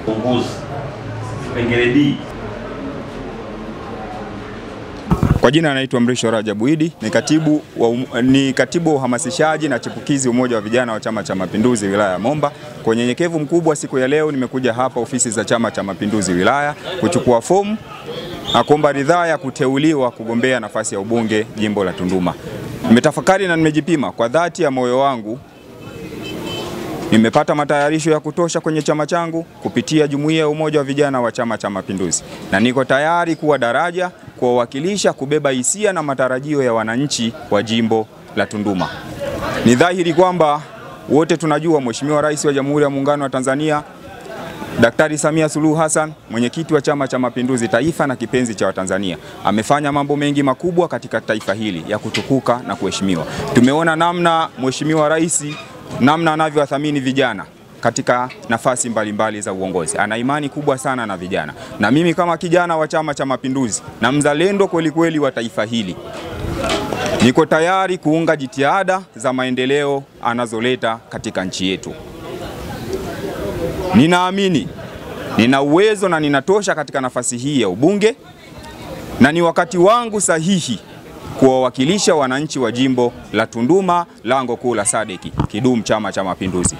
Uongozi. Kipengele D. Kwa jina anaitwa Mrisho Rajabu Idi, ni katibu wa uhamasishaji na chipukizi umoja wa vijana wa Chama cha Mapinduzi wilaya ya Momba. Kwa unyenyekevu mkubwa siku ya leo nimekuja hapa ofisi za Chama cha Mapinduzi wilaya kuchukua fomu na kuomba ridhaa ya kuteuliwa kugombea nafasi ya ubunge jimbo la Tunduma. Nimetafakari na nimejipima kwa dhati ya moyo wangu. Nimepata matayarisho ya kutosha kwenye chama changu kupitia jumuiya ya umoja wa vijana wa Chama cha Mapinduzi, na niko tayari kuwa daraja kuwawakilisha, kubeba hisia na matarajio ya wananchi wa jimbo la Tunduma. Ni dhahiri kwamba wote tunajua Mheshimiwa Rais wa Jamhuri ya Muungano wa Tanzania Daktari Samia Suluhu Hassan, mwenyekiti wa Chama cha Mapinduzi taifa na kipenzi cha Watanzania, amefanya mambo mengi makubwa katika taifa hili ya kutukuka na kuheshimiwa. Tumeona namna Mheshimiwa Rais namna anavyowathamini vijana katika nafasi mbalimbali za uongozi. Ana imani kubwa sana na vijana. Na mimi kama kijana wa Chama cha Mapinduzi na mzalendo kweli kweli wa taifa hili, niko tayari kuunga jitihada za maendeleo anazoleta katika nchi yetu. Ninaamini nina uwezo na ninatosha katika nafasi hii ya ubunge, na ni wakati wangu sahihi kuwawakilisha wananchi wa jimbo la Tunduma, lango kuu la Sadeki. Kidumu Chama cha Mapinduzi!